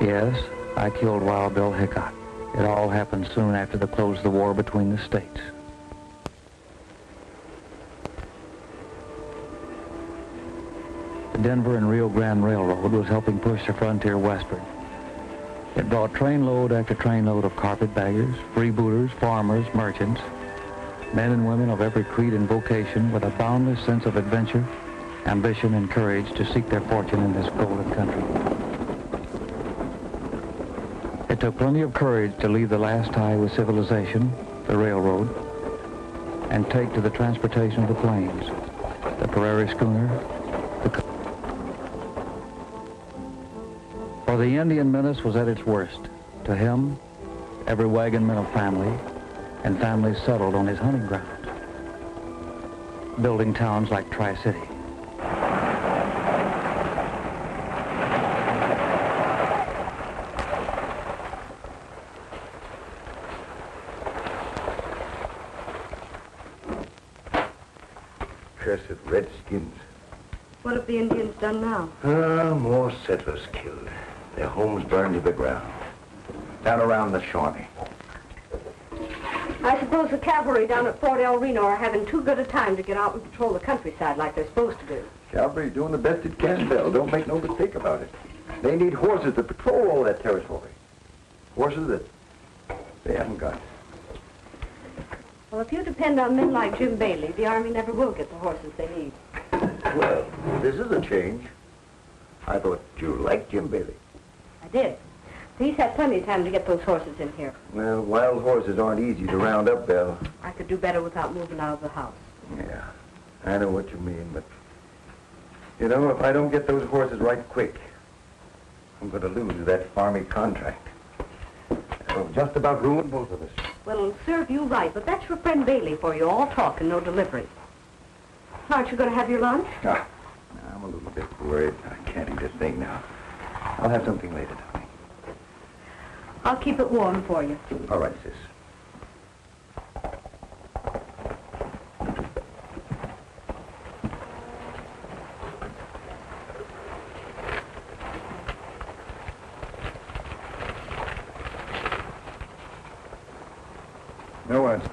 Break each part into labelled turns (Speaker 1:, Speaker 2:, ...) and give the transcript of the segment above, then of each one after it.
Speaker 1: Yes, I killed Wild Bill Hickok. It all happened soon after the close of the war between the states. The Denver and Rio Grande Railroad was helping push the frontier westward. It brought trainload after trainload of carpetbaggers, freebooters, farmers, merchants, men and women of every creed and vocation with a boundless sense of adventure, ambition, and courage to seek their fortune in this golden country. It took plenty of courage to leave the last tie with civilization, the railroad, and take to the transportation of the plains, the prairie schooner, the... For the Indian menace was at its worst. To him, every wagon meant a family, and families settled on his hunting grounds, building towns like Tri-City.
Speaker 2: Cursed redskins.
Speaker 3: What have the Indians done now?
Speaker 2: More settlers killed. Their homes burned to the ground. Down around the Shawnee.
Speaker 3: I suppose the cavalry down at Fort El Reno are having too good a time to get out and patrol the countryside like they're supposed to do.
Speaker 2: Cavalry's doing the best it can, Bill. Don't make no mistake about it. They need horses to patrol all that territory. Horses that they haven't got.
Speaker 3: Well, if you depend on men like Jim Bailey, the Army never will get the horses they need.
Speaker 2: Well, this is a change. I thought you liked Jim Bailey.
Speaker 3: I did. He's had plenty of time to get those horses in here.
Speaker 2: Well, wild horses aren't easy to round up, Bill.
Speaker 3: I could do better without moving out of the house.
Speaker 2: Yeah, I know what you mean, but... You know, if I don't get those horses right quick, I'm going to lose that farming contract. It'll just about ruin both of us.
Speaker 3: Well, it'll serve you right, but that's your friend Bailey for you. All talk and no delivery. Aren't you going to have your lunch?
Speaker 2: Ah, I'm a little bit worried. I can't eat a thing now. I'll have something later, darling.
Speaker 3: I'll keep it warm for you.
Speaker 2: All right, sis. No answer.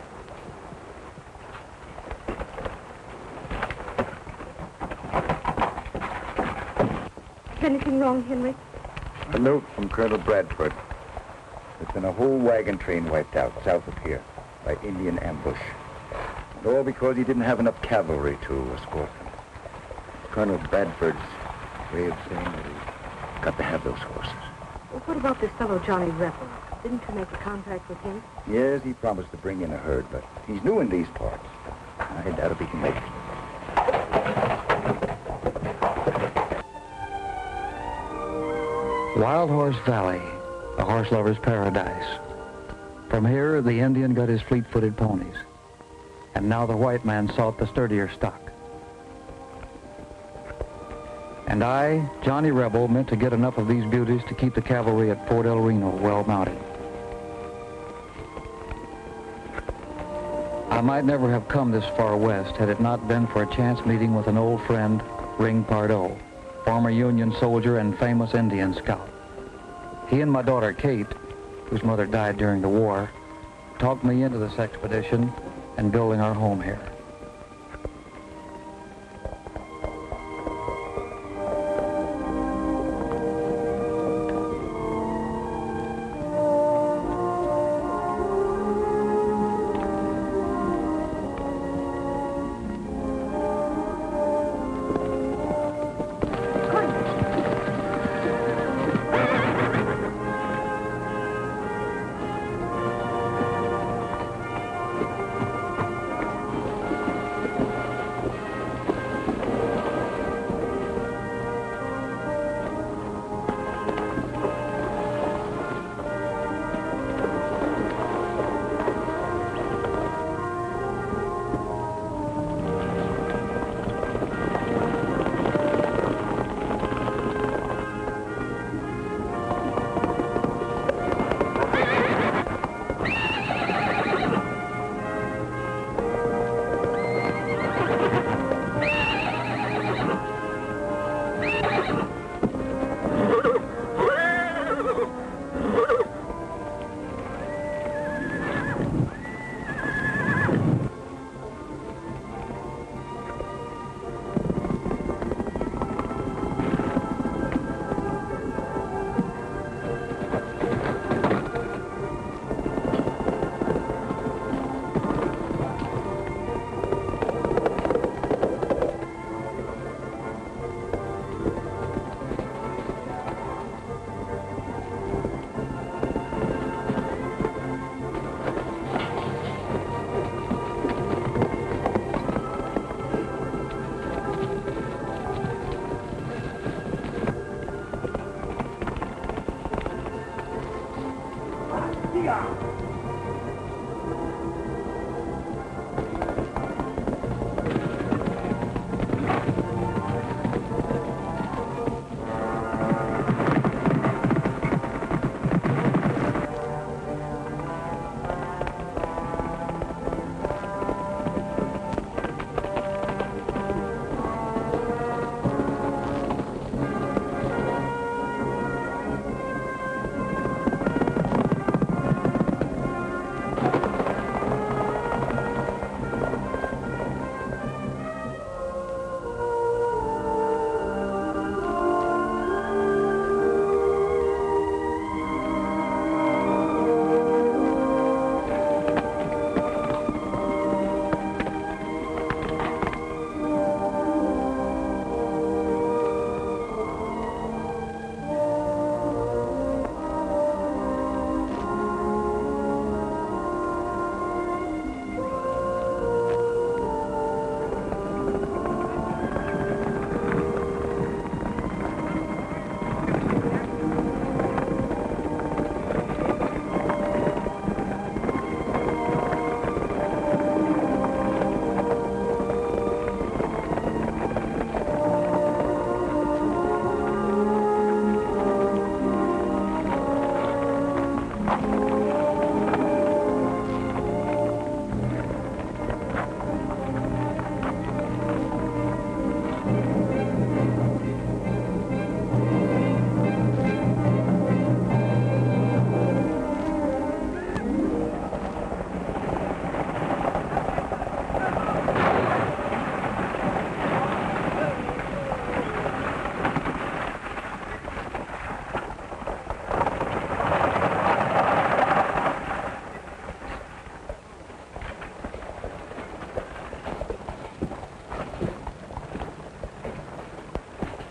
Speaker 3: Is anything wrong, Henry?
Speaker 2: A note from Colonel Bradford. There's been a whole wagon train wiped out south of here by Indian ambush. And all because he didn't have enough cavalry to escort them. Colonel Bradford's way of saying that he's got to have those horses.
Speaker 3: Well, what about this fellow Johnny Rebel? Didn't you make a contact with him?
Speaker 2: Yes, he promised to bring in a herd, but he's new in these parts. I doubt if he can make it.
Speaker 1: Wild Horse Valley, a horse lover's paradise. From here, the Indian got his fleet-footed ponies. And now the white man sought the sturdier stock. And I, Johnny Rebel, meant to get enough of these beauties to keep the cavalry at Fort El Reno well mounted. I might never have come this far west had it not been for a chance meeting with an old friend, Ring Pardo, former Union soldier and famous Indian scout. He and my daughter, Kate, whose mother died during the war, talked me into this expedition and building our home here.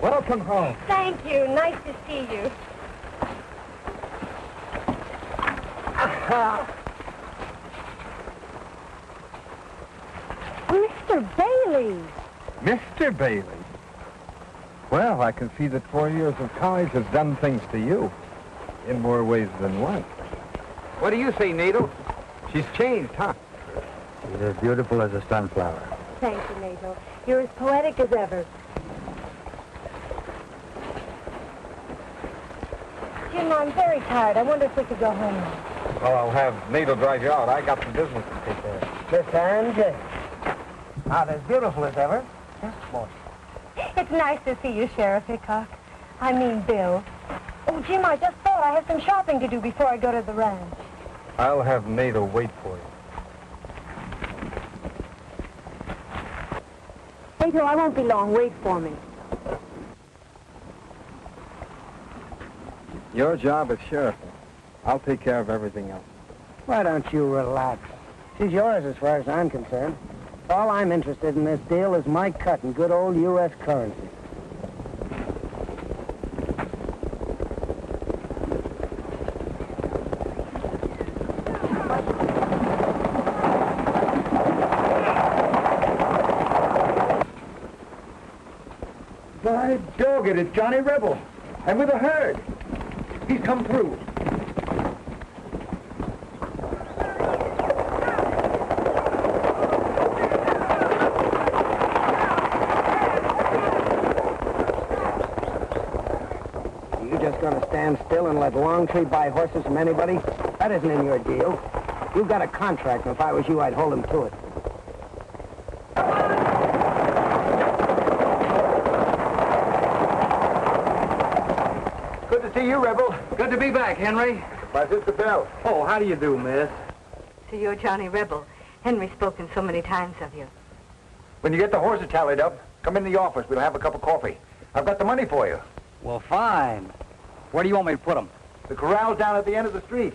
Speaker 4: Welcome home.
Speaker 3: Thank you. Nice to see you. Mr. Bailey.
Speaker 4: Mr. Bailey? Well, I can see that 4 years of college has done things to you. In more ways than one. What do you say, Nato? She's changed, huh?
Speaker 1: She's as beautiful as a sunflower.
Speaker 3: Thank you, Nato. You're as poetic as ever. Jim, I'm very tired. I wonder if we could go home now.
Speaker 4: Well, I'll have Nato drive you out. I got some business to take care of.
Speaker 5: Miss Ann Jane. Not as beautiful as ever. Just more.
Speaker 3: It's nice to see you, Sheriff Hickock. I mean, Bill. Oh, Jim, I just thought I have some shopping to do before I go to the ranch.
Speaker 4: I'll have Nato wait for you.
Speaker 3: Nato, I won't be long. Wait for me.
Speaker 4: Your job is sheriff. I'll take care of everything else.
Speaker 5: Why don't you relax? She's yours as far as I'm concerned. All I'm interested in this deal is my cut in good old U.S. currency.
Speaker 2: By dog it, it's Johnny Rebel. And with a herd. He's come through.
Speaker 5: You just gonna stand still and let Longtree buy horses from anybody? That isn't in your deal. You've got a contract, and if I was you, I'd hold him to it.
Speaker 4: Good to see you, Rebel. Good to be back, Henry.
Speaker 2: My sister Belle.
Speaker 4: Oh, how do you do, miss?
Speaker 3: So you're Johnny Rebel. Henry's spoken so many times of you.
Speaker 2: When you get the horses tallied up, come in the office. We'll have a cup of coffee. I've got the money for you.
Speaker 1: Well, fine. Where do you want me to put them?
Speaker 2: The corral's down at the end of the street.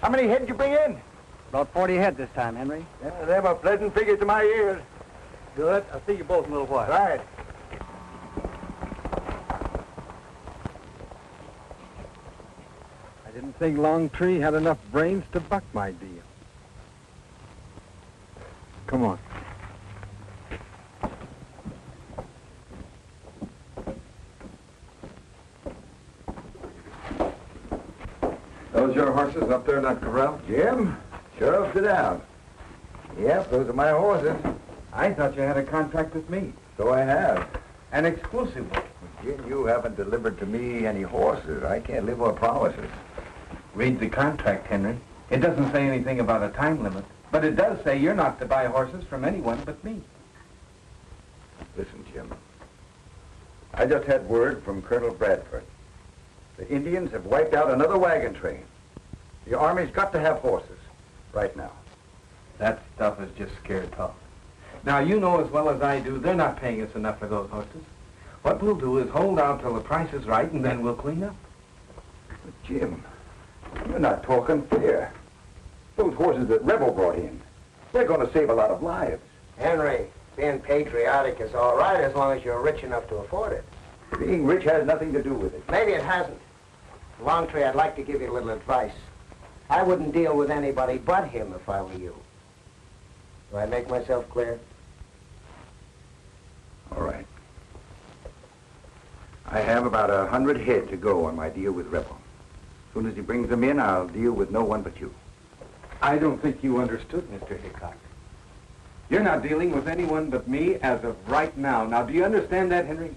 Speaker 2: How many head did you bring in?
Speaker 1: About 40 head this time, Henry.
Speaker 2: Yeah, they're a pleasant figure to my ears.
Speaker 1: Good. I'll see you both in a little while.
Speaker 2: Right.
Speaker 4: I didn't think Longtree had enough brains to buck my deal. Come on. those your horses up there in that corral?
Speaker 2: Jim, Sheriff, sit down. Yep, those are my horses.
Speaker 4: I thought you had a contract with me.
Speaker 2: So I have.
Speaker 4: An exclusive one.
Speaker 2: Jim, you haven't delivered to me any horses. I can't live on promises.
Speaker 4: Read the contract, Henry. It doesn't say anything about a time limit, but it does say you're not to buy horses from anyone but me.
Speaker 2: Listen, Jim. I just had word from Colonel Bradford. The Indians have wiped out another wagon train. The Army's got to have horses right now.
Speaker 4: That stuff is just scared talk. Now, you know as well as I do, they're not paying us enough for those horses. What we'll do is hold out till the price is right, and then we'll clean up.
Speaker 2: But Jim, you're not talking fair. Those horses that Rebel brought in, they're going to save a lot of lives.
Speaker 5: Henry, being patriotic is all right as long as you're rich enough to afford it.
Speaker 2: Being rich has nothing to do with it.
Speaker 5: Maybe it hasn't. Longtree, I'd like to give you a little advice. I wouldn't deal with anybody but him if I were you. Do I make myself clear?
Speaker 2: All right. I have about 100 head to go on my deal with Rebel. As soon as he brings them in, I'll deal with no one but you.
Speaker 4: I don't think you understood, Mr. Hickok. You're not dealing with anyone but me as of right now. Now, do you understand that, Henry?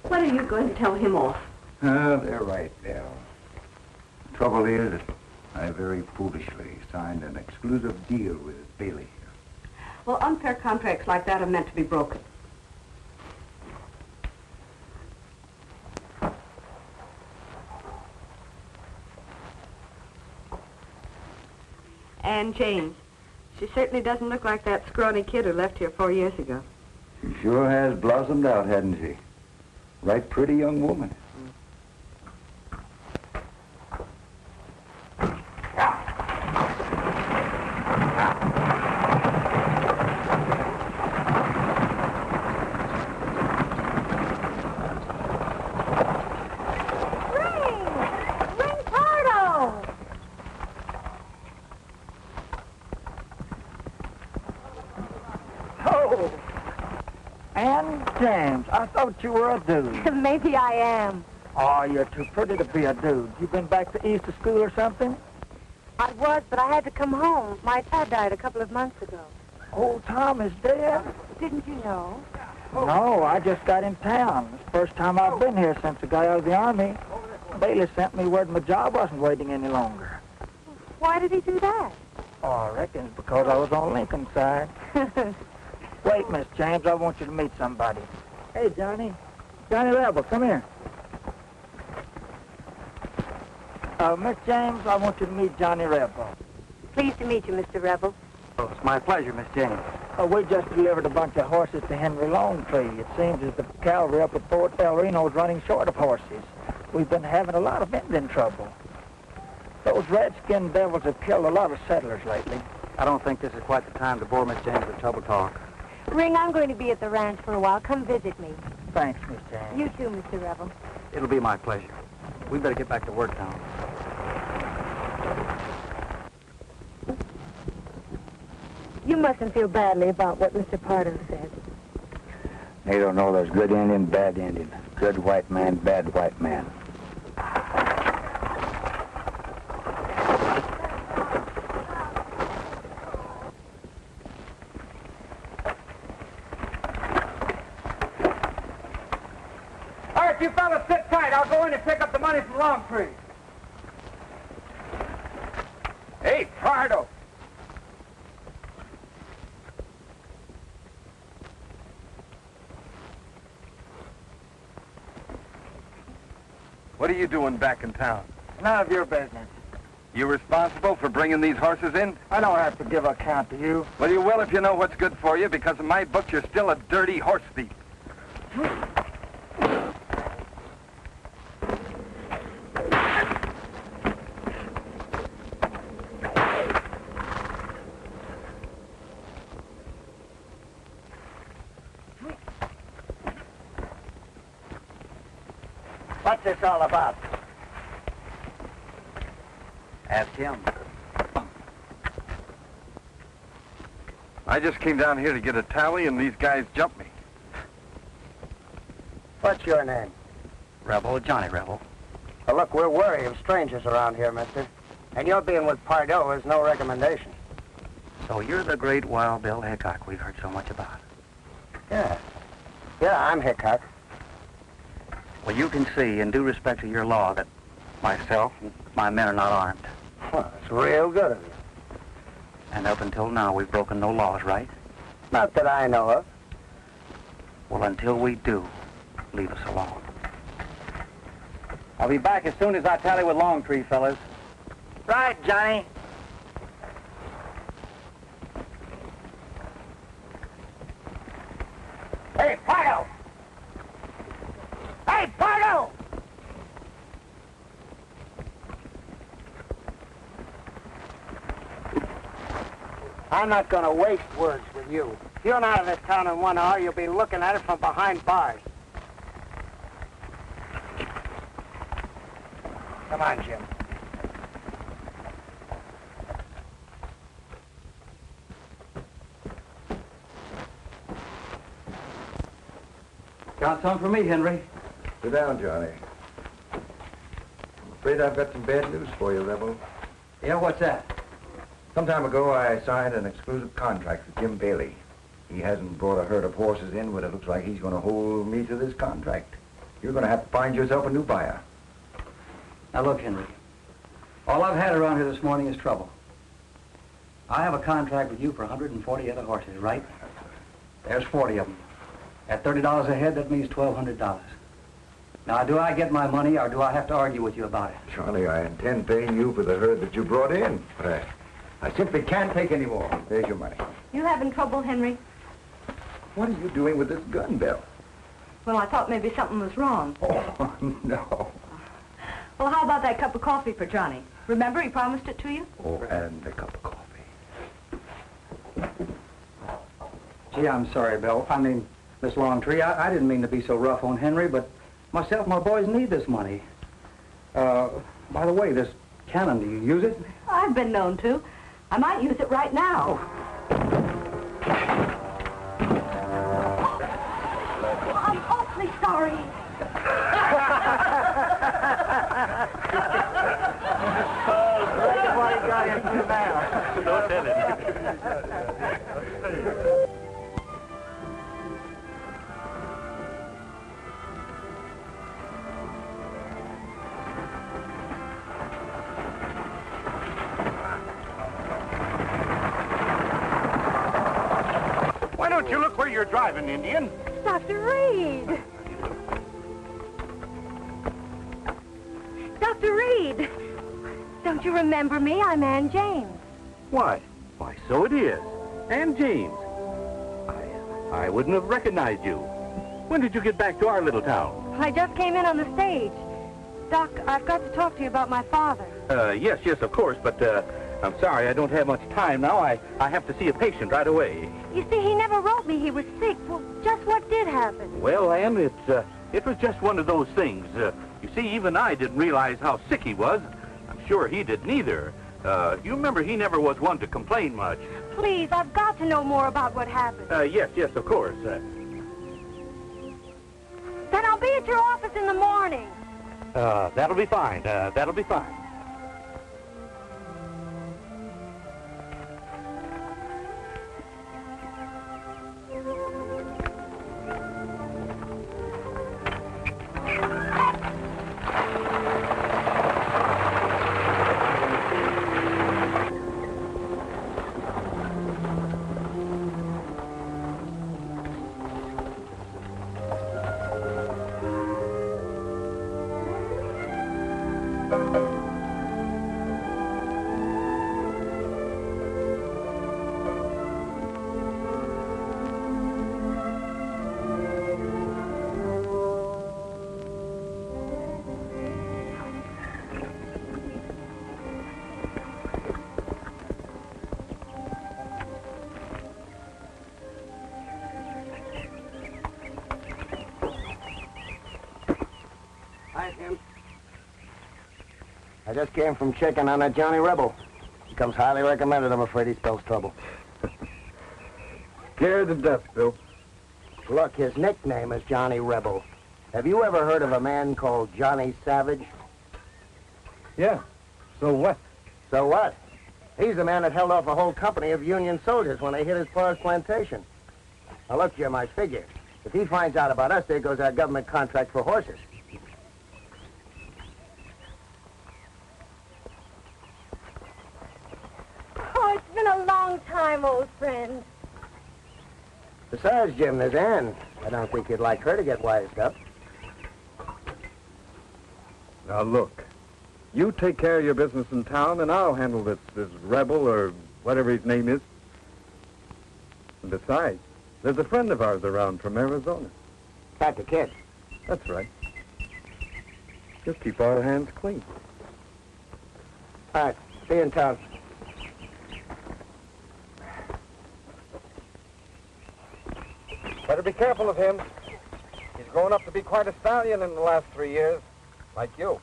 Speaker 3: What are you going to tell him off?
Speaker 2: They're right, Bill. Trouble is that I very foolishly signed an exclusive deal with Bailey here.
Speaker 3: Well, unfair contracts like that are meant to be broken. And Jane, she certainly doesn't look like that scrawny kid who left here 4 years ago.
Speaker 2: She sure has blossomed out, hasn't she? Right pretty young woman.
Speaker 1: James, I thought you were a dude.
Speaker 3: Maybe I am.
Speaker 1: Oh, you're too pretty to be a dude. You been back to East to school or something?
Speaker 3: I was, but I had to come home. My dad died a couple of months ago.
Speaker 1: Old Tom is dead?
Speaker 3: Didn't you know?
Speaker 1: No, I just got in town. It's the first time I've been here since I got out of the Army. Bailey sent me word my job wasn't waiting any longer.
Speaker 3: Why did he do that?
Speaker 1: Oh, I reckon it's because I was on Lincoln's side. Wait, Miss James, I want you to meet somebody. Hey, Johnny. Johnny Rebel, come here. Miss James, I want you to meet Johnny Rebel.
Speaker 3: Pleased to meet you, Mr. Rebel.
Speaker 1: Oh, it's my pleasure, Miss James. We just delivered a bunch of horses to Henry Longtree. It seems as the cavalry up at Fort El Reno is running short of horses. We've been having a lot of Indian trouble. Those redskin devils have killed a lot of settlers lately. I don't think this is quite the time to bore Miss James with trouble talk.
Speaker 3: Ring, I'm going to be at the ranch for a while. Come visit me.
Speaker 1: Thanks, Miss James.
Speaker 3: You too, Mr. Rebel.
Speaker 1: It'll be my pleasure. We better get back to work now.
Speaker 3: You mustn't feel badly about what Mr. Pardo said.
Speaker 2: They don't know there's good Indian, bad Indian. Good white man, bad white man.
Speaker 4: All right, you fellas sit tight. I'll go in and pick up the money from Longtree. Hey, Pardo. What are you doing back in town?
Speaker 1: None of your business.
Speaker 4: You responsible for bringing these horses in?
Speaker 1: I don't have to give account to you.
Speaker 4: Well, you will if you know what's good for you, because in my book, you're still a dirty horse thief.
Speaker 1: What's this all about?
Speaker 2: Ask him.
Speaker 4: I just came down here to get a tally, and these guys jumped me.
Speaker 5: What's your name?
Speaker 6: Rebel, Johnny Rebel.
Speaker 5: Well, look, we're wary of strangers around here, mister. And your being with Pardo is no recommendation.
Speaker 6: So you're the great Wild Bill Hickok we've heard so much about.
Speaker 5: Yeah. Yeah, I'm Hickock.
Speaker 6: Well, you can see, in due respect to your law, that myself and my men are not armed.
Speaker 5: Well, it's real good of you.
Speaker 6: And up until now, we've broken no laws, right?
Speaker 5: Not that I know of.
Speaker 6: Well, until we do, leave us alone. I'll be back as soon as I tally with Longtree, fellas.
Speaker 5: Right, Johnny. Hey, Pardo! Hey, Pardo! I'm not going to waste words with you. If you're not out of this town in 1 hour, you'll be looking at it from behind bars. Come on, Jim.
Speaker 6: Got some for me, Henry.
Speaker 2: Sit down, Johnny. I'm afraid I've got some bad news for you, Rebel.
Speaker 6: Yeah, what's that?
Speaker 2: Some time ago, I signed an exclusive contract with Jim Bailey. He hasn't brought a herd of horses in, but it looks like he's going to hold me to this contract. You're going to have to find yourself a new buyer.
Speaker 6: Now, look, Henry. All I've had around here this morning is trouble. I have a contract with you for 140 other horses, right? There's 40 of them. At $30 a head, that means $1,200. Now, do I get my money, or do I have to argue with you about it?
Speaker 2: Charlie, I intend paying you for the herd that you brought in. But I simply can't take any more. There's your money.
Speaker 3: You having trouble, Henry?
Speaker 2: What are you doing with this gun, Bill?
Speaker 3: Well, I thought maybe something was wrong.
Speaker 2: Oh, no.
Speaker 3: Well, how about that cup of coffee for Johnny? Remember, he promised it to you?
Speaker 2: Oh, and a cup of coffee.
Speaker 6: Gee, I'm sorry, Bill. I mean, Miss Longtree, I didn't mean to be so rough on Henry, but myself and my boys need this money. By the way, this cannon, do you use it?
Speaker 3: I've been known to. I might use it right now. Oh, I'm awfully sorry.
Speaker 5: What he got into now?
Speaker 6: Don't tell it.
Speaker 4: Why don't you look where you're driving, Indian?
Speaker 3: Dr. Reed. Dr. Reed. Don't you remember me? I'm Ann James.
Speaker 7: Why, so it is. And James. I wouldn't have recognized you. When did you get back to our little town?
Speaker 3: I just came in on the stage. Doc, I've got to talk to you about my father.
Speaker 7: Yes, of course, but I'm sorry, I don't have much time now. I have to see a patient right away.
Speaker 3: You see, he never wrote me he was sick. Well, just what did happen?
Speaker 7: Well, Ann, it was just one of those things. You see, even I didn't realize how sick he was. I'm sure he didn't either. You remember he never was one to complain much.
Speaker 3: Please, I've got to know more about what happened.
Speaker 7: Yes, of course.
Speaker 3: Then I'll be at your office in the morning.
Speaker 7: That'll be fine. That'll be fine.
Speaker 5: Hi, Jim. I just came from checking on that Johnny Rebel. He comes highly recommended. I'm afraid he spells trouble.
Speaker 4: Scared to death, Bill.
Speaker 5: Look, his nickname is Johnny Rebel. Have you ever heard of a man called Johnny Savage?
Speaker 4: Yeah. So what?
Speaker 5: So what? He's the man that held off a whole company of Union soldiers when they hit his forest plantation. Now, look, Jim, I figure, if he finds out about us, there goes our government contract for horses.
Speaker 3: Oh, it's been a long time, old friend.
Speaker 5: Besides, Jim, there's Ann. I don't think you'd like her to get wised up.
Speaker 4: Now, look. You take care of your business in town, and I'll handle this rebel or whatever his name is. And besides, there's a friend of ours around from Arizona.
Speaker 5: Got the kid.
Speaker 4: That's right. Just keep our hands clean.
Speaker 5: All right, see you in town.
Speaker 4: Better be careful of him. He's grown up to be quite a stallion in the last 3 years. Like you.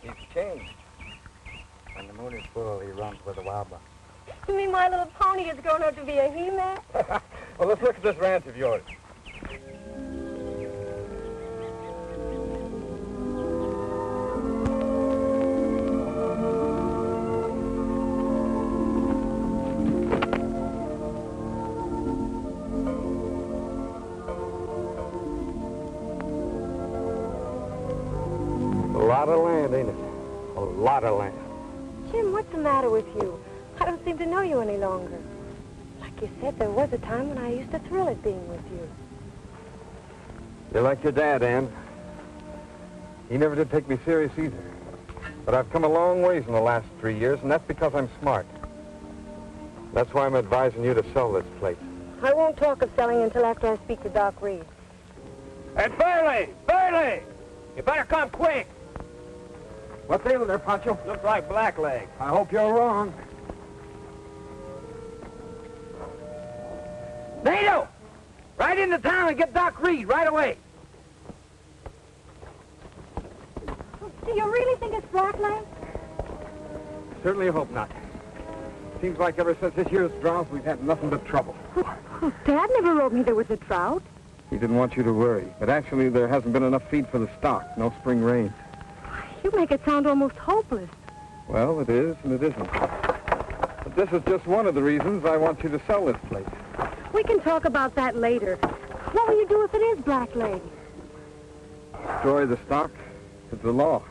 Speaker 4: He's changed.
Speaker 6: When the moon is full, he runs with the wild buck.
Speaker 3: You mean my little pony has grown up to be a he-man?
Speaker 4: Well, let's look at this ranch of yours. A lot of land, ain't it? A lot of land.
Speaker 3: Jim, what's the matter with you? I don't seem to know you any longer. Like you said, there was a time when I used to thrill at being with you.
Speaker 4: You're like your dad, Ann. He never did take me serious either. But I've come a long ways in the last 3 years, and that's because I'm smart. That's why I'm advising you to sell this place.
Speaker 3: I won't talk of selling until after I speak to Doc Reed.
Speaker 5: Hey, Burley! Burley! You better come quick.
Speaker 4: What's ailing there, Pancho?
Speaker 5: Looks like blackleg.
Speaker 4: I hope you're wrong.
Speaker 5: Nato! Right into town and get Doc Reed right away.
Speaker 3: Do you really think it's blackleg?
Speaker 4: Certainly hope not. Seems like ever since this year's drought, we've had nothing but trouble.
Speaker 3: Oh, Dad never wrote me there was a drought.
Speaker 4: He didn't want you to worry. But actually, there hasn't been enough feed for the stock. No spring rain.
Speaker 3: You make it sound almost hopeless.
Speaker 4: Well, it is and it isn't. But this is just one of the reasons I want you to sell this place.
Speaker 3: We can talk about that later. What will you do if it is blackleg?
Speaker 4: Destroy the stock. It's the law.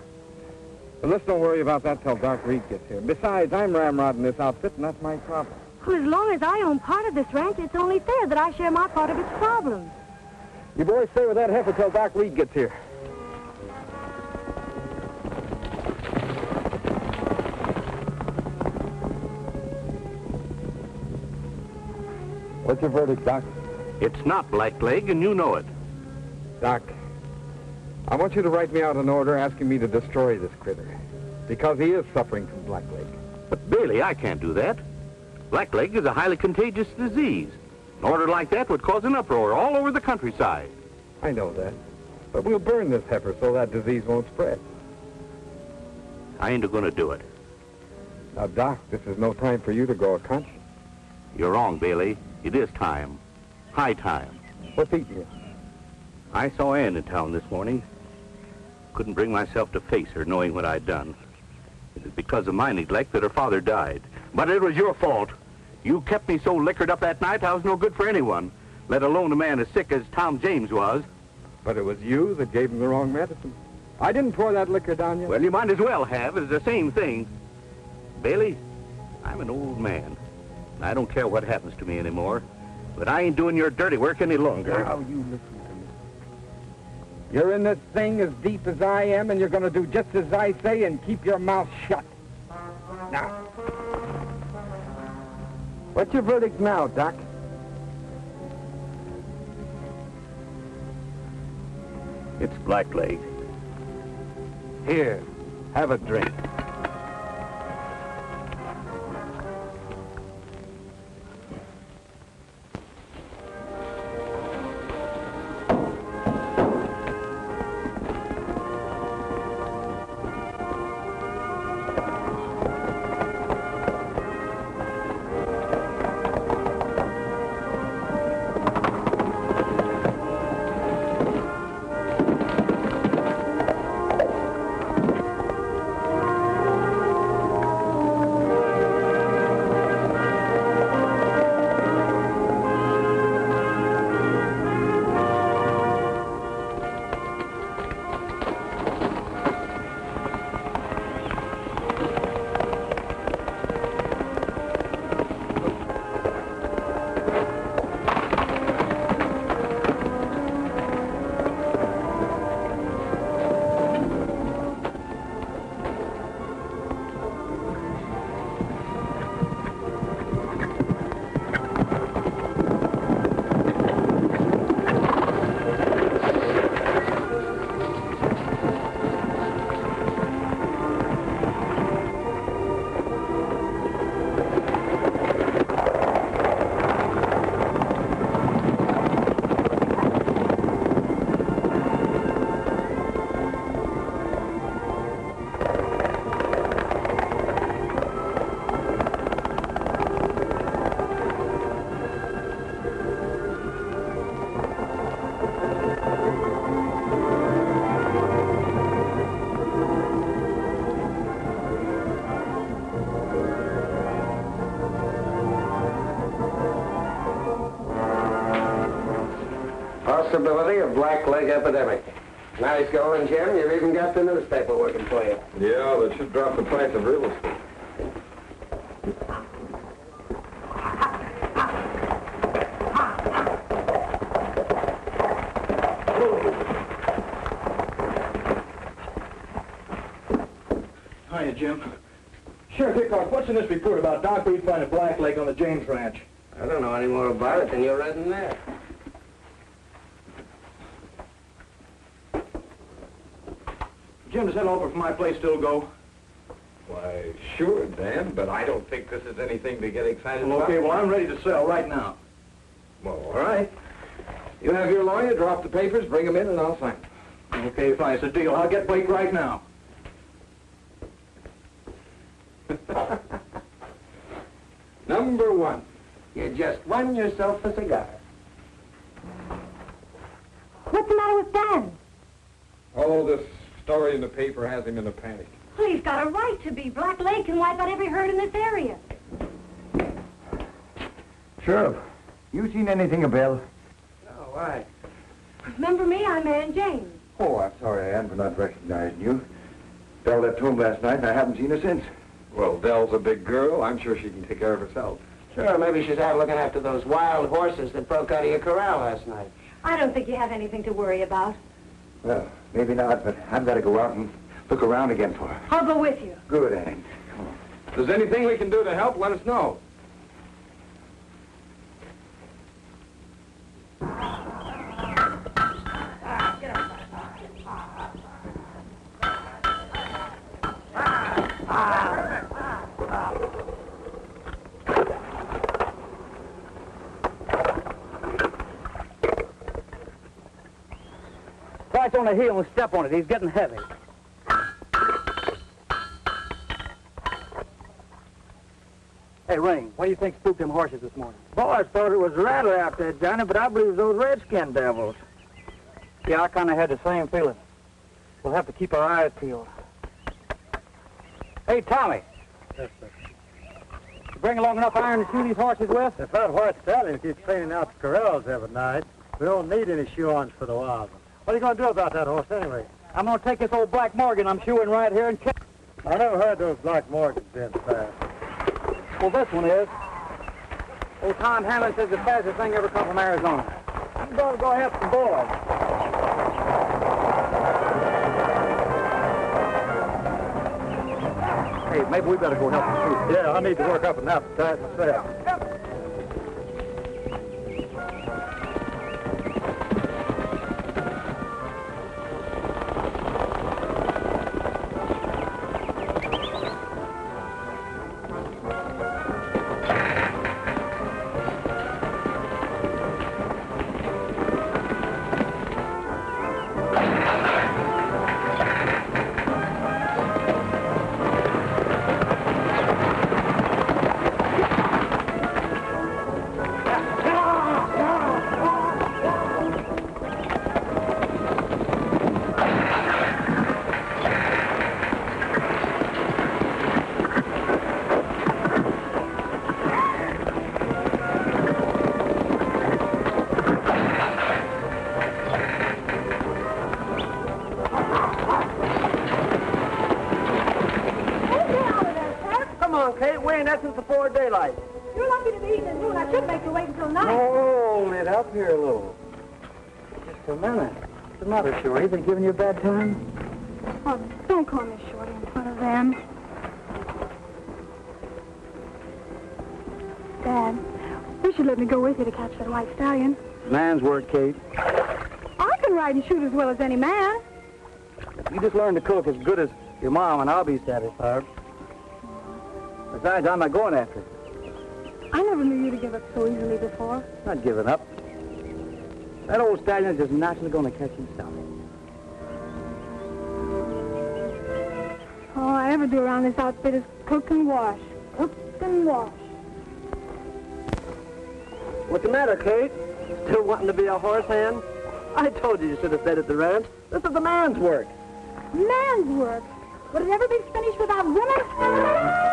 Speaker 4: But let's don't worry about that till Doc Reed gets here. Besides, I'm ramrodding this outfit, and that's my problem.
Speaker 3: Well, as long as I own part of this ranch, it's only fair that I share my part of its problems.
Speaker 4: You boys stay with that heifer till Doc Reed gets here. What's your verdict, Doc?
Speaker 7: It's not blackleg, and you know it.
Speaker 4: Doc, I want you to write me out an order asking me to destroy this critter. Because he is suffering from blackleg.
Speaker 7: But, Bailey, I can't do that. Blackleg is a highly contagious disease. An order like that would cause an uproar all over the countryside.
Speaker 4: I know that. But we'll burn this heifer so that disease won't spread.
Speaker 7: I ain't going to do it.
Speaker 4: Now, Doc, this is no time for you to go a conscience.
Speaker 7: You're wrong, Bailey. It is time. High time.
Speaker 4: What's eating you?
Speaker 7: I saw Ann in town this morning. Couldn't bring myself to face her knowing what I'd done. It was because of my neglect that her father died. But it was your fault. You kept me so liquored up that night I was no good for anyone, let alone a man as sick as Tom James was.
Speaker 4: But it was you that gave him the wrong medicine. I didn't pour that liquor down you.
Speaker 7: Well, you might as well have. It's the same thing. Bailey, I'm an old man. I don't care what happens to me anymore. But I ain't doing your dirty work any longer.
Speaker 4: Now you listen to me. You're in this thing as deep as I am, and you're going to do just as I say and keep your mouth shut. Now. What's your verdict now, Doc?
Speaker 7: It's blackleg.
Speaker 4: Here, have a drink.
Speaker 5: possibility of blackleg epidemic. Nice going, Jim. You've even got the newspaper working for you.
Speaker 4: Yeah, that should drop the price of real estate.
Speaker 8: Hiya, Jim. Sheriff Hickok, what's in this report about Doc Reed finding blackleg on the James Ranch?
Speaker 5: I don't know any more about it than you read in there.
Speaker 8: Jim, does that offer for my place still go?
Speaker 4: Why, sure, Dan, but I don't think this is anything to get excited about.
Speaker 8: Okay, well, I'm ready to sell right now.
Speaker 4: Well, all right. You have your lawyer drop the papers, bring them in, and I'll sign them.
Speaker 8: Okay, fine. It's a deal. I'll get Blake right now.
Speaker 4: Number one.
Speaker 5: You just won yourself a cigar.
Speaker 3: What's the matter with Dan?
Speaker 4: Oh, this story in the paper has him in a panic.
Speaker 3: Well, he's got a right to be. Black Leg can wipe out every herd in this area.
Speaker 2: Sheriff, you seen anything of Bill?
Speaker 5: No, why?
Speaker 3: Remember me? I'm Aunt Jane.
Speaker 2: Oh, I'm sorry, Ann, for not recognizing you. Belle left home last night, and I haven't seen her since.
Speaker 4: Well, Dell's a big girl. I'm sure she can take care of herself.
Speaker 5: Sure, maybe she's out looking after those wild horses that broke out of your corral last night.
Speaker 3: I don't think you have anything to worry about.
Speaker 2: Well, maybe not, but I've got to go out and look around again for her.
Speaker 3: I'll go with you.
Speaker 2: Good, Ann. Come on.
Speaker 4: If there's anything we can do to help, let us know.
Speaker 6: Right on the heel and step on it. He's getting heavy. Hey, Ring, what do you think spooked them horses this morning?
Speaker 5: Boys thought it was a rattler out there, Johnny, but I believe those redskin devils.
Speaker 6: Yeah, I kind of had the same feeling. We'll have to keep our eyes peeled. Hey, Tommy.
Speaker 9: Yes, sir.
Speaker 6: You bring along enough iron to shoe these horses with?
Speaker 9: If that white stallion keeps cleaning out the corrals every night, we don't need any shoe-ons for the wild ones. What are you going to do about that horse anyway?
Speaker 6: I'm going to take this old Black Morgan I'm shoeing right here and check.
Speaker 9: I never heard those Black Morgans been fast.
Speaker 6: Well, this one is. Old Tom Hammond says the fastest thing ever come from Arizona. I'm going to go help some boys. Hey, maybe we better go help them too.
Speaker 9: Yeah, I need to work up an appetite myself.
Speaker 5: Since before daylight.
Speaker 3: You're lucky to be eating at noon. I should make you wait until night.
Speaker 5: Oh, hold it up here a little.
Speaker 6: Just a minute. What's the matter, Shorty? They giving you a bad time?
Speaker 3: Oh, don't call me Shorty in front of them. Dad, you should let me go with you to catch that white stallion.
Speaker 6: Man's work, Kate.
Speaker 3: I can ride and shoot as well as any man.
Speaker 6: You just learn to cook as good as your mom, and I'll be satisfied. Besides, I'm not going after it.
Speaker 3: I never knew you to give up so easily before.
Speaker 6: Not giving up. That old stallion is just naturally going to catch himself.
Speaker 3: All I ever do around this outfit is cook and wash. Cook and wash.
Speaker 5: What's the matter, Kate? Still wanting to be a horse hand? I told you should have stayed at the ranch. This is the man's work.
Speaker 3: Man's work? Would it ever be finished without women?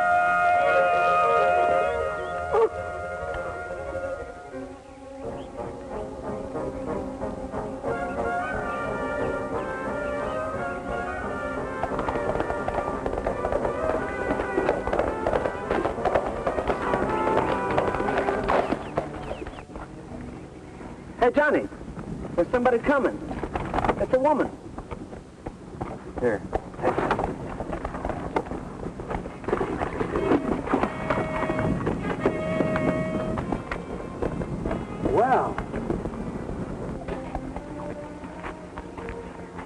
Speaker 5: Hey, Johnny, there's somebody coming. It's a woman. Here. Well.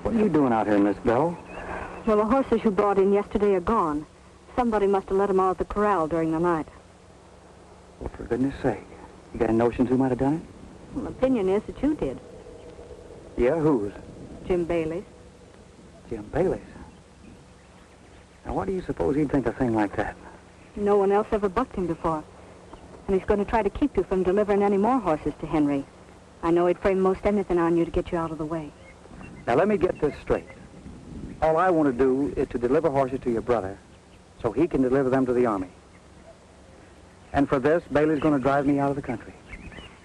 Speaker 6: What are you doing out here, Miss Bell?
Speaker 3: Well, the horses you brought in yesterday are gone. Somebody must have let them out of the corral during the night.
Speaker 6: Well, for goodness sake. You got any notions who might have done it?
Speaker 3: Well, the opinion is that you did.
Speaker 6: Yeah, whose?
Speaker 3: Jim Bailey's.
Speaker 6: Jim Bailey's. Now, why do you suppose he'd think a thing like that?
Speaker 3: No one else ever bucked him before. And he's going to try to keep you from delivering any more horses to Henry. I know he'd frame most anything on you to get you out of the way.
Speaker 6: Now, let me get this straight. All I want to do is to deliver horses to your brother so he can deliver them to the Army. And for this, Bailey's going to drive me out of the country.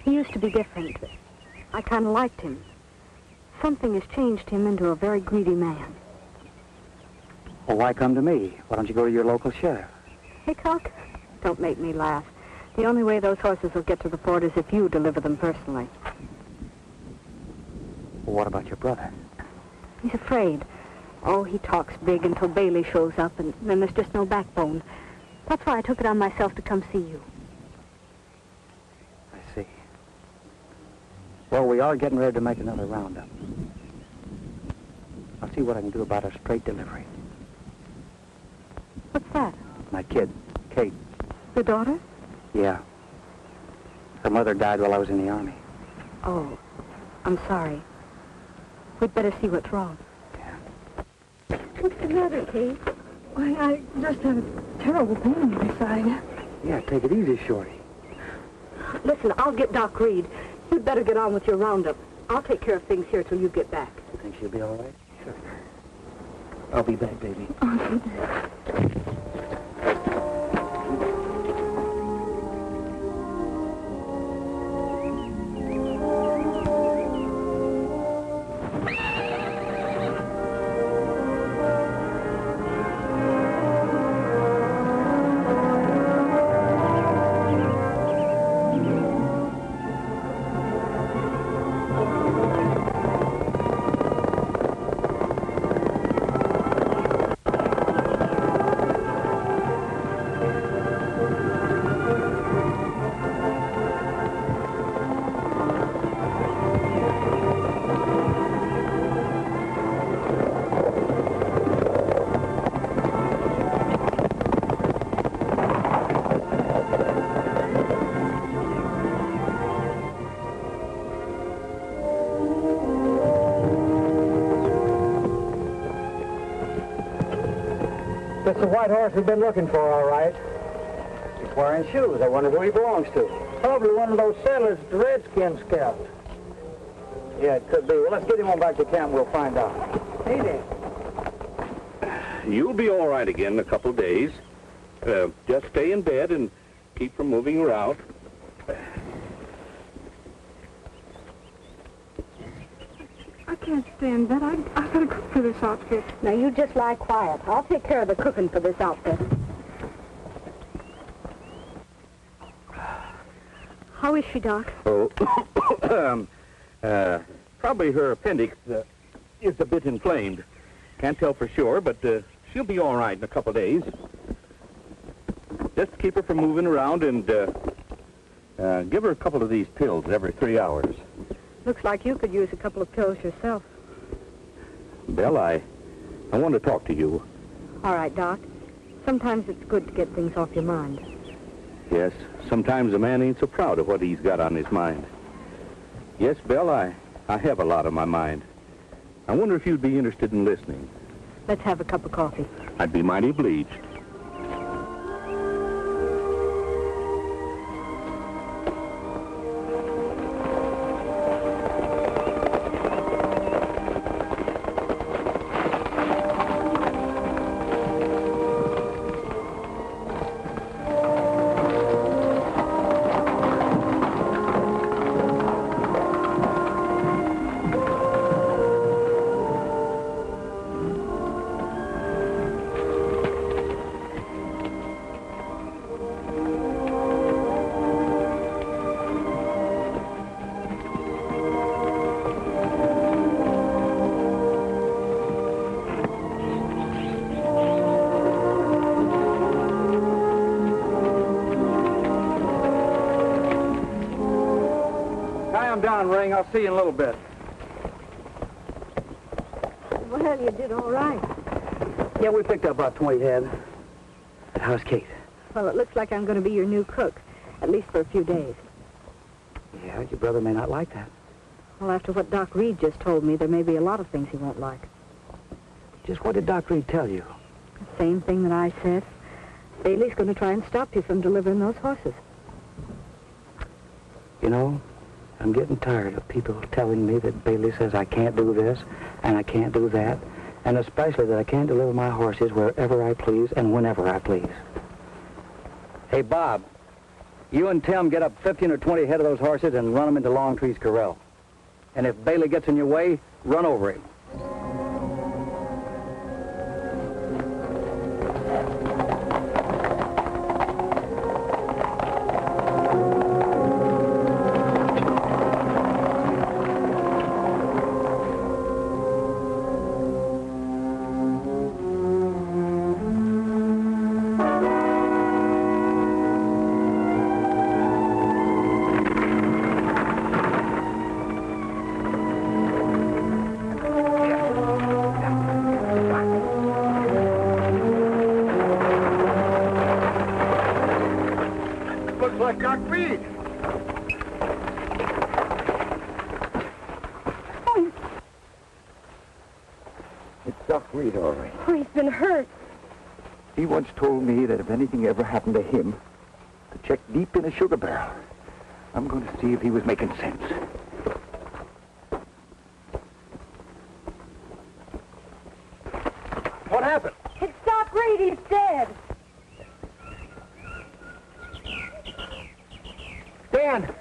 Speaker 3: He used to be different. I kind of liked him. Something has changed him into a very greedy man.
Speaker 6: Well, why come to me? Why don't you go to your local sheriff?
Speaker 3: Hickock, don't make me laugh. The only way those horses will get to the fort is if you deliver them personally.
Speaker 6: Well, what about your brother?
Speaker 3: He's afraid. Oh, he talks big until Bailey shows up, and then there's just no backbone. That's why I took it on myself to come see you.
Speaker 6: I see. Well, we are getting ready to make another roundup. I'll see what I can do about a straight delivery.
Speaker 3: What's that?
Speaker 6: My kid, Kate.
Speaker 3: The daughter?
Speaker 6: Yeah. Her mother died while I was in the Army.
Speaker 3: Oh, I'm sorry. We'd better see what's wrong.
Speaker 6: Yeah.
Speaker 3: What's the matter, Kate? Why, I just had a terrible pain in my side.
Speaker 6: Yeah, take it easy, Shorty.
Speaker 3: Listen, I'll get Doc Reed. You'd better get on with your roundup. I'll take care of things here till you get back.
Speaker 6: You think she'll be all right? Sure. I'll be back, baby.
Speaker 9: It's the white horse we've been looking for, all right.
Speaker 6: He's wearing shoes. I wonder who he belongs to.
Speaker 9: Probably one of those settlers the Redskins scalped.
Speaker 6: Yeah, it could be. Well, let's get him on back to camp. We'll find out.
Speaker 9: Hey there.
Speaker 7: You'll be all right again in a couple of days. Just stay in bed and keep from moving around.
Speaker 3: I can't stay in bed. I've got to cook for this outfit. Now, you just lie quiet. I'll take care of the cooking for this outfit. How is she, Doc?
Speaker 7: Oh, probably her appendix is a bit inflamed. Can't tell for sure, but she'll be all right in a couple of days. Just keep her from moving around and give her a couple of these pills every 3 hours.
Speaker 3: Looks like you could use a couple of pills yourself.
Speaker 7: Belle, I want to talk to you.
Speaker 3: All right, Doc. Sometimes it's good to get things off your mind.
Speaker 7: Yes, sometimes a man ain't so proud of what he's got on his mind. Yes, Belle, I have a lot on my mind. I wonder if you'd be interested in listening.
Speaker 3: Let's have a cup of coffee.
Speaker 7: I'd be mighty obliged.
Speaker 4: I'm down, Ring. I'll see you in a little bit.
Speaker 3: Well, you did all right.
Speaker 6: Yeah, we picked up about 20 head. But how's Kate?
Speaker 3: Well, it looks like I'm going to be your new cook, at least for a few days.
Speaker 6: Yeah, your brother may not like that.
Speaker 3: Well, after what Doc Reed just told me, there may be a lot of things he won't like.
Speaker 6: Just what did Doc Reed tell you?
Speaker 3: The same thing that I said. Bailey's going to try and stop you from delivering those horses.
Speaker 6: You know, I'm getting tired of people telling me that Bailey says I can't do this and I can't do that, and especially that I can't deliver my horses wherever I please and whenever I please. Hey, Bob, you and Tim get up 15 or 20 head of those horses and run them into Longtree's corral. And if Bailey gets in your way, run over him.
Speaker 3: Oh, he's been hurt.
Speaker 2: He once told me that if anything ever happened to him, to check deep in a sugar barrel. I'm going to see if he was making sense.
Speaker 4: What happened?
Speaker 3: It's Doc Reed. He's dead.
Speaker 4: Dan!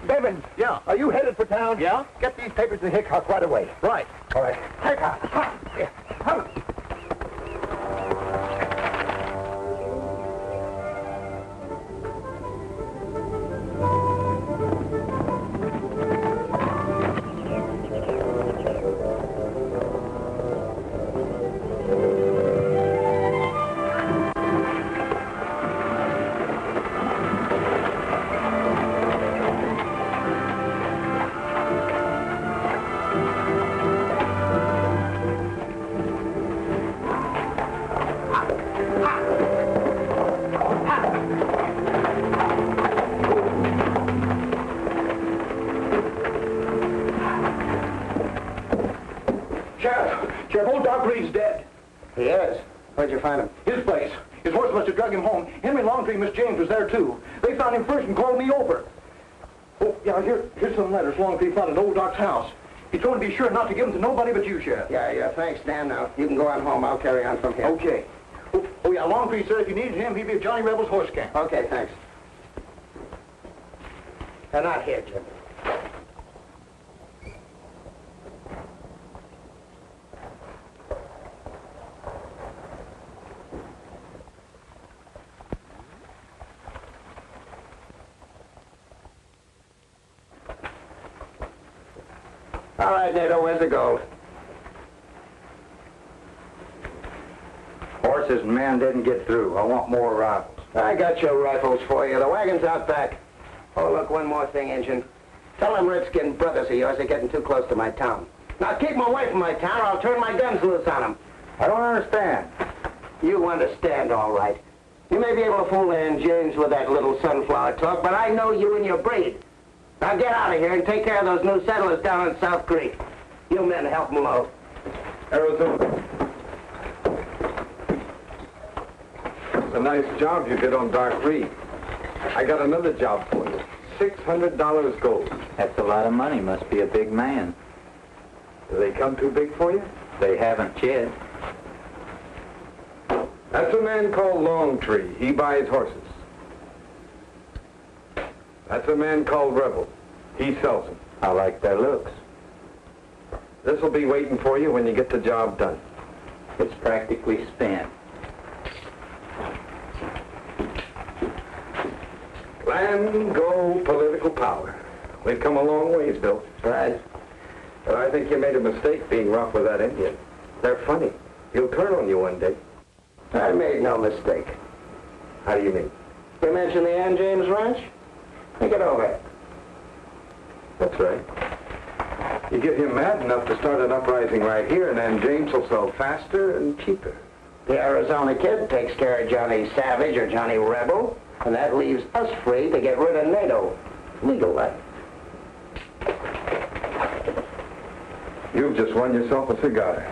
Speaker 2: Bevan!
Speaker 4: Yeah?
Speaker 2: Are you headed for town?
Speaker 4: Yeah?
Speaker 2: Get these papers to Hickock right away.
Speaker 4: Right.
Speaker 2: All right. Hickock! Come.
Speaker 8: Sheriff, old Doc Reed's dead.
Speaker 5: He is? Where'd you find him?
Speaker 8: His place. His horse must have drug him home. Henry Longtree and Miss James was there, too. They found him first and called me over. Oh, yeah, here's some letters Longtree found at old Doc's house. He told me to be sure not to give them to nobody but you, Sheriff.
Speaker 5: Yeah, thanks, Dan. Now, you can go on home. I'll carry on from here.
Speaker 8: Okay. Oh, yeah, Longtree said if you needed him, he'd be at Johnny Rebel's horse camp.
Speaker 5: Okay, thanks. They're not here, Jim. All right, Nato, where's the gold?
Speaker 6: Horses and men didn't get through. I want more rifles.
Speaker 5: I got your rifles for you. The wagon's out back. Oh, look, one more thing, Injun. Tell them redskin brothers of yours are getting too close to my town. Now, keep them away from my town or I'll turn my guns loose on them.
Speaker 6: I don't understand.
Speaker 5: You understand, all right. You may be able to fool Ann James with that little sunflower talk, but I know you and your breed. Now get out of here and take care of those new settlers down in South Creek. You men help them load.
Speaker 4: Arizona. It's a nice job you did on Doc Reed. I got another job for you. $600 gold.
Speaker 1: That's a lot of money. Must be a big man.
Speaker 4: Do they come too big for you?
Speaker 1: They haven't yet.
Speaker 4: That's a man called Longtree. He buys horses. That's a man called Rebel. He sells them.
Speaker 1: I like their looks.
Speaker 4: This'll be waiting for you when you get the job done.
Speaker 1: It's practically spent.
Speaker 4: Land, gold, political power. We've come a long ways, Bill.
Speaker 5: Right.
Speaker 4: But I think you made a mistake being rough with that Indian. They're funny. He'll turn on you one day.
Speaker 5: I made no mistake.
Speaker 4: How do you mean?
Speaker 5: You mentioned the Ann James Ranch? Think it over.
Speaker 4: That's right. You get him mad enough to start an uprising right here, and then James will sell faster and cheaper.
Speaker 5: The Arizona kid takes care of Johnny Savage or Johnny Rebel, and that leaves us free to get rid of NATO. Legal, right?
Speaker 4: You've just won yourself a cigar.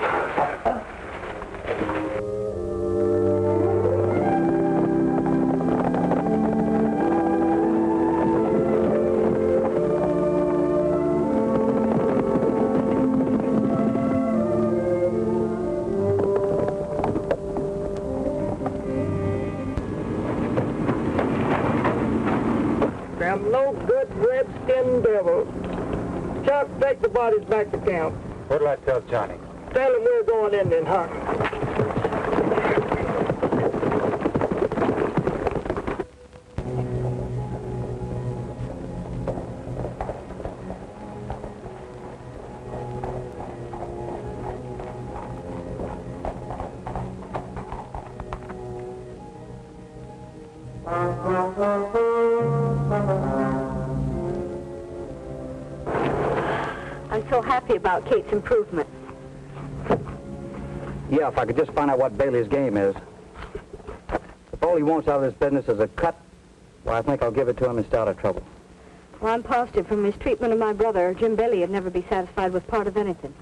Speaker 5: Them no good red-skinned devils. Chuck, take the bodies back to camp.
Speaker 9: What'll I tell Johnny?
Speaker 5: Tell him we're going Indian hunting.
Speaker 3: I'm so happy about Kate's improvements.
Speaker 6: Yeah, if I could just find out what Bailey's game is. If all he wants out of this business is a cut, well, I think I'll give it to him and stay out of trouble.
Speaker 3: Well, I'm positive from his treatment of my brother, Jim Bailey would never be satisfied with part of anything.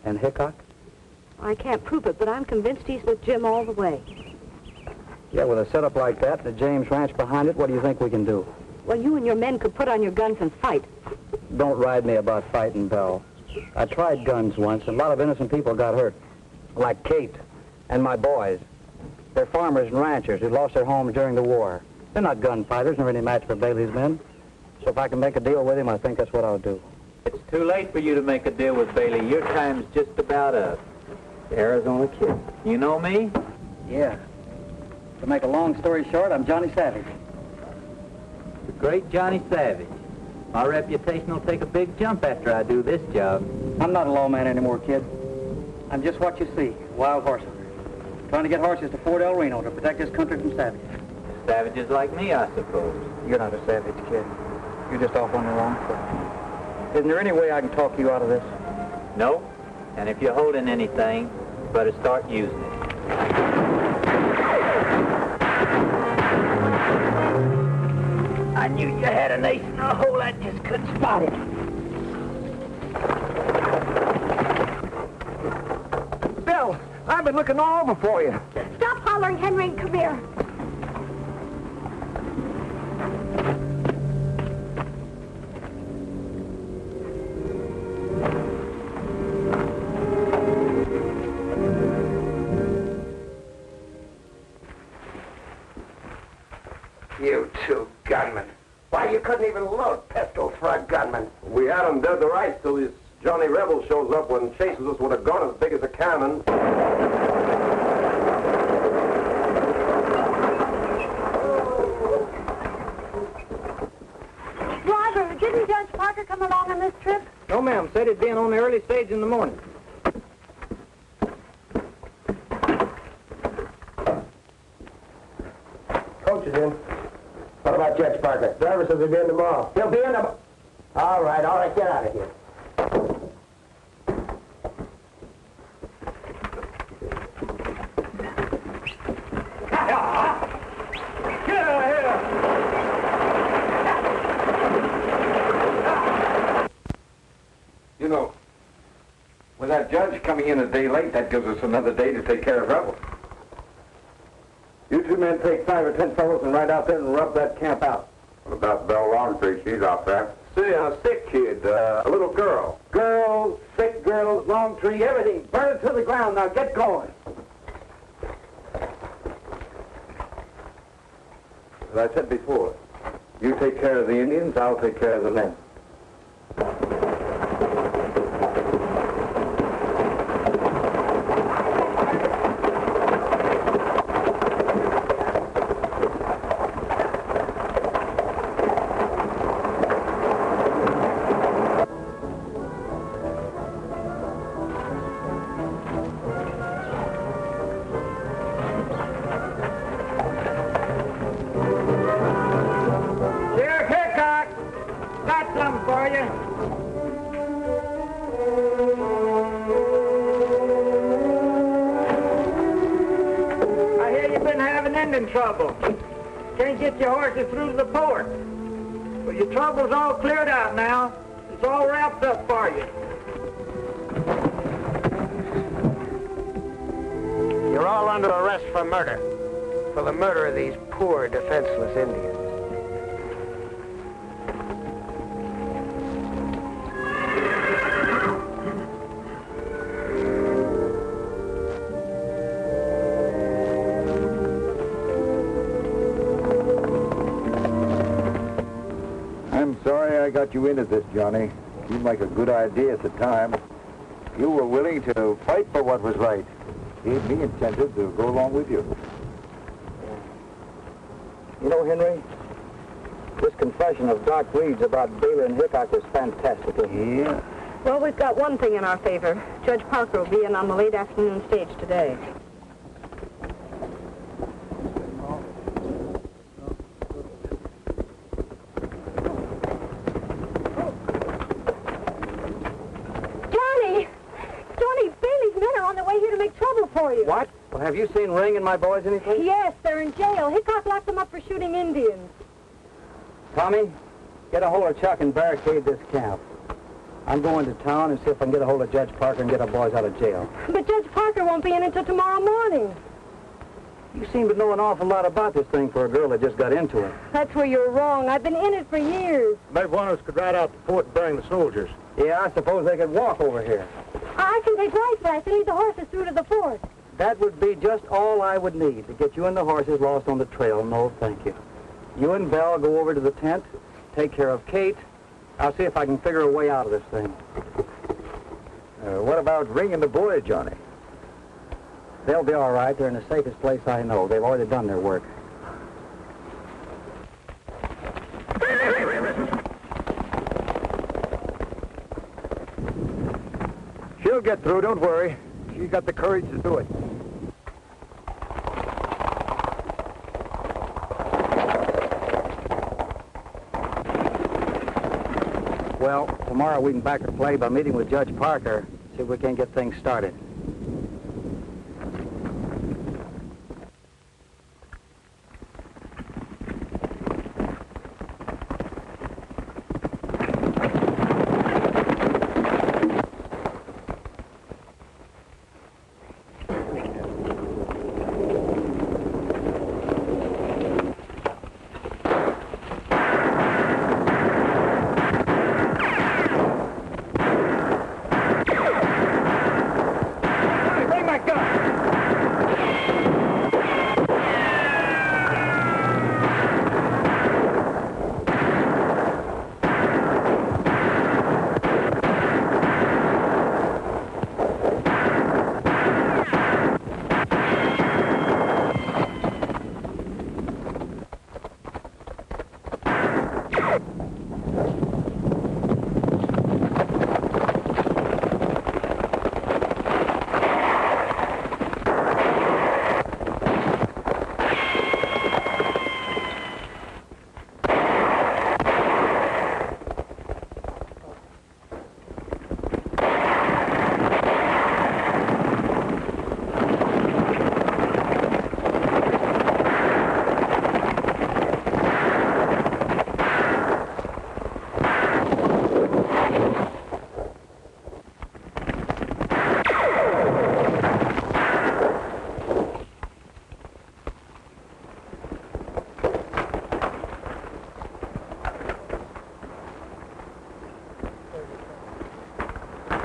Speaker 6: And Hickock?
Speaker 3: I can't prove it, but I'm convinced he's with Jim all the way.
Speaker 6: Yeah, with a setup like that, the James Ranch behind it, what do you think we can do?
Speaker 3: Well, you and your men could put on your guns and fight.
Speaker 6: Don't ride me about fighting, Belle. I tried guns once, and a lot of innocent people got hurt. Like Kate and my boys. They're farmers and ranchers who lost their homes during the war. They're not gunfighters nor any match for Bailey's men. So if I can make a deal with him, I think that's what I'll do.
Speaker 10: It's too late for you to make a deal with Bailey. Your time's just about up. Arizona kid. You know me?
Speaker 6: Yeah. To make a long story short, I'm Johnny Savage.
Speaker 10: The great Johnny Savage. My reputation will take a big jump after I do this job.
Speaker 6: I'm not a lawman anymore, kid. I'm just what you see, wild horse hunter. Trying to get horses to Fort El Reno to protect this country from savages.
Speaker 10: Savages like me, I suppose.
Speaker 6: You're not a savage, kid. You're just off on the wrong foot. Isn't there any way I can talk you out of this?
Speaker 10: No. And if you're holding anything, you better start using it.
Speaker 5: I knew you had an ace in the hole. I just couldn't spot it. Bill, I've been looking all over for you.
Speaker 3: Stop hollering, Henry, and come here.
Speaker 5: You two gunmen. Why, you couldn't even load pistols for a gunman.
Speaker 4: We had him dead to rights till this Johnny Rebel shows up and chases us with a gun as big as a cannon.
Speaker 3: Driver, didn't Judge Parker come along on this trip?
Speaker 5: No, ma'am. Said he'd be in on the early stage in the morning. Coach is in. What about Judge Parker? Driver says he'll be in tomorrow. He'll be in tomorrow. All right, get out of here. Get out of here!
Speaker 4: You know, with that judge coming in a day late, that gives us another day to take care of rebels. You two men take 5 or 10 fellows and ride out there and rub that camp out.
Speaker 2: What about Belle Longstreet? She's out there.
Speaker 4: See, a sick kid, a little girl.
Speaker 5: Girls, sick girls, long tree, everything. Burn it to the ground. Now get going.
Speaker 4: As I said before, you take care of the Indians, I'll take care of the men.
Speaker 11: in trouble. Can't get your horses through to the port. Well, your trouble's all cleared out now. It's all wrapped up for you.
Speaker 5: You're all under arrest for murder. For the murder of these poor, defenseless Indians.
Speaker 2: I'm sorry I got you into this, Johnny. Seemed like a good idea at the time. You were willing to fight for what was right. Gave me incentive to go along with you.
Speaker 6: You know, Henry, this confession of Doc Reed's about Baylor and Hickock was fantastic.
Speaker 2: Yeah?
Speaker 3: Well, we've got one thing in our favor. Judge Parker will be in on the late afternoon stage today.
Speaker 6: What? Well, have you seen Ring and my boys anything?
Speaker 3: Yes, they're in jail. Hickock locked them up for shooting Indians.
Speaker 6: Tommy, get a hold of Chuck and barricade this camp. I'm going to town and see if I can get a hold of Judge Parker and get our boys out of jail.
Speaker 3: But Judge Parker won't be in until tomorrow morning.
Speaker 6: You seem to know an awful lot about this thing for a girl that just got into it.
Speaker 3: That's where you're wrong. I've been in it for years.
Speaker 9: Maybe one of us could ride out to port and bring the soldiers.
Speaker 6: Yeah, I suppose they could walk over here.
Speaker 3: I can take rifles and lead the horses through to the fort.
Speaker 6: That would be just all I would need to get you and the horses lost on the trail. No, thank you. You and Belle go over to the tent, take care of Kate. I'll see if I can figure a way out of this thing.
Speaker 2: What about Ring and the boys, Johnny?
Speaker 6: They'll be all right. They're in the safest place I know. They've already done their work.
Speaker 2: She'll get through, don't worry. She's got the courage to do it.
Speaker 6: Well, tomorrow we can back her play by meeting with Judge Parker, see if we can get things started.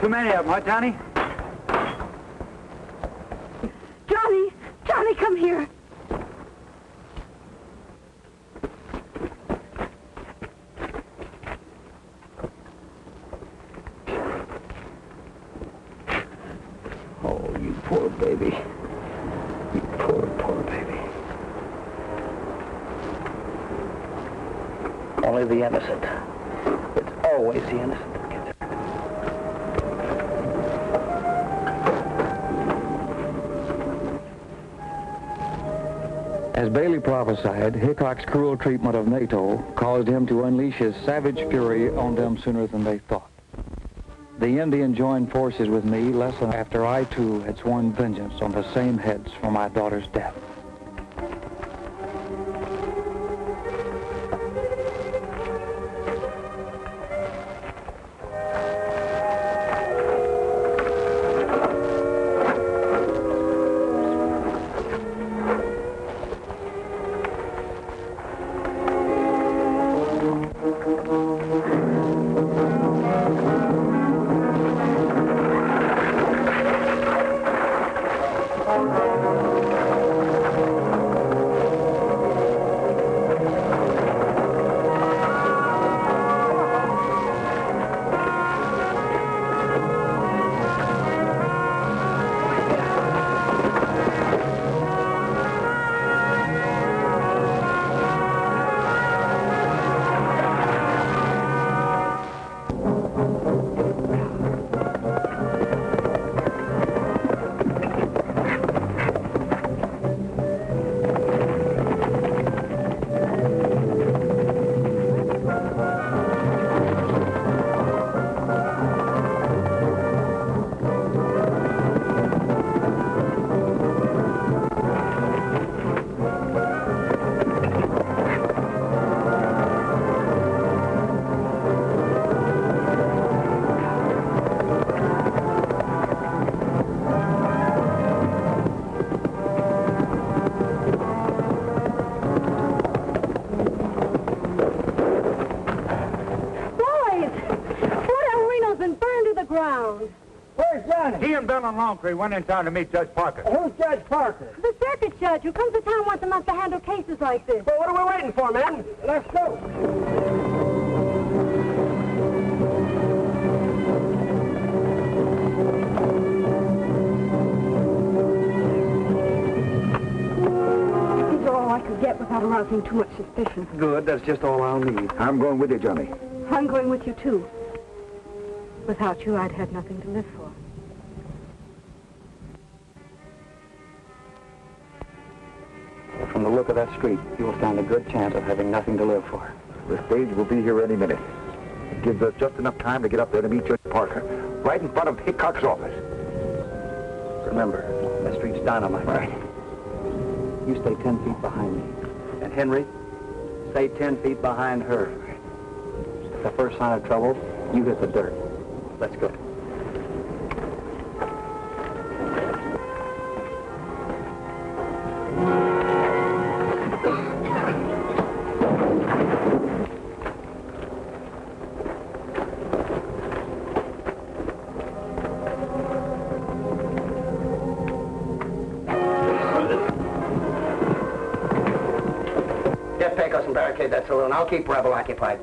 Speaker 6: Too many of them, huh, Johnny?
Speaker 3: Johnny, come here.
Speaker 6: Oh, you poor baby. You poor baby. Only the innocent. It's always the innocent.
Speaker 1: As Bailey prophesied, Hickok's cruel treatment of NATO caused him to unleash his savage fury on them sooner than they thought. The Indian joined forces with me less than after I, too, had sworn vengeance on the same heads for my daughter's death.
Speaker 11: knows. Where's Johnny?
Speaker 4: He and Bill and Longtree went in town to meet Judge Parker.
Speaker 11: Who's Judge Parker?
Speaker 3: The circuit judge who comes to town once a month to handle cases like this.
Speaker 11: Well, what are we waiting for, man? Let's go.
Speaker 3: These are all I could get without arousing too much suspicion.
Speaker 4: Good, that's just all I'll need.
Speaker 2: I'm going with you, Johnny.
Speaker 3: I'm going with you, too. Without you, I'd have nothing to live for.
Speaker 6: From the look of that street, you'll stand a good chance of having nothing to live for.
Speaker 2: The stage will be here any minute. It gives us just enough time to get up there to meet Judge Parker, right in front of Hickok's office.
Speaker 6: Remember, that street's dynamite.
Speaker 2: Right.
Speaker 6: You stay 10 feet behind me. And Henry, stay 10 feet behind her. At the first sign of trouble, you hit the dirt. Let's go.
Speaker 5: Get Pecos and barricade that saloon. I'll keep Rebel occupied.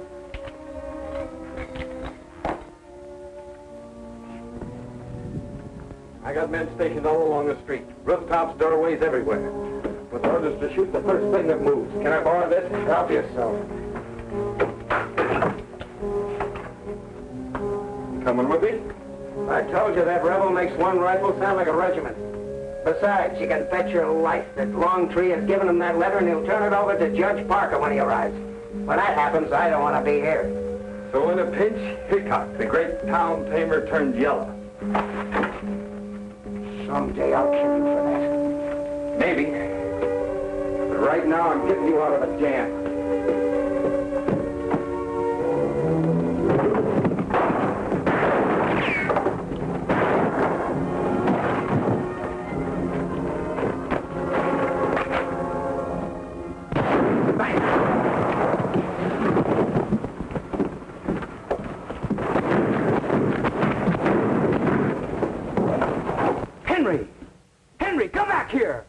Speaker 4: I got men stationed all along the street. Rooftops, doorways, everywhere. With orders to shoot the first thing that moves. Can I borrow this?
Speaker 5: Help yourself.
Speaker 4: Coming with me?
Speaker 5: I told you that Rebel makes one rifle sound like a regiment. Besides, you can bet your life that Longtree has given him that letter and he'll turn it over to Judge Parker when he arrives. When that happens, I don't want to be here.
Speaker 4: So in a pinch, Hickock, the great town tamer, turned yellow.
Speaker 5: Someday I'll kill you for that.
Speaker 4: Maybe. But right now, I'm getting you out of a jam.
Speaker 5: Henry, come back here!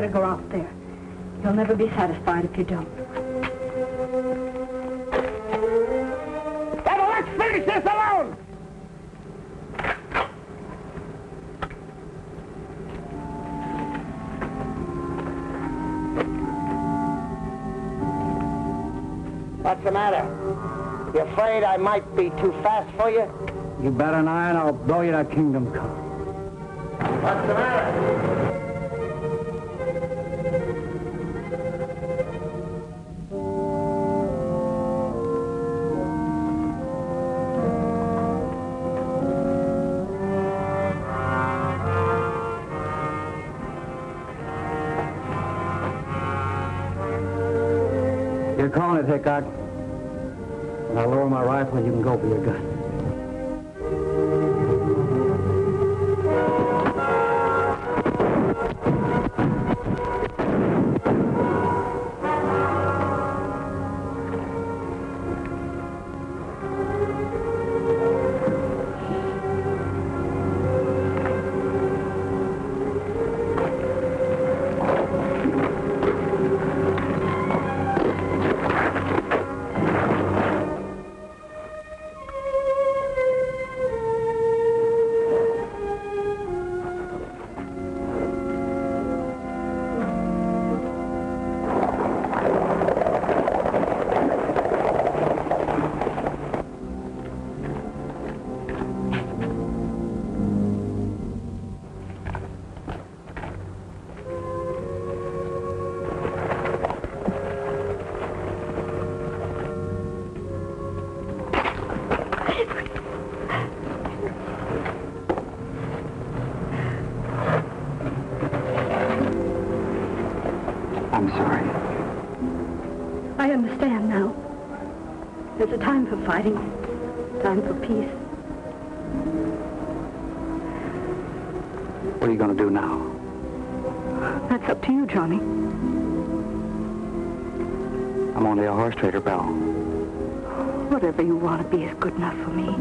Speaker 3: better go out there. You'll never be satisfied if you don't.
Speaker 5: Now, let's finish this alone! What's the matter? You afraid I might be too fast for you?
Speaker 6: You bat an eye and I'll blow you to kingdom come.
Speaker 5: What's the matter?
Speaker 6: You're calling it, Hickock. When I lower my rifle, you can go for your gun.
Speaker 3: I'm sorry. I understand now. There's a time for fighting, time for peace.
Speaker 6: What are you going to do now?
Speaker 3: That's up to you, Johnny.
Speaker 6: I'm only a horse trader, Belle.
Speaker 3: Whatever you want to be is good enough for me.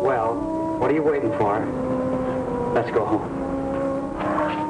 Speaker 6: Well, what are you waiting for? Let's go home.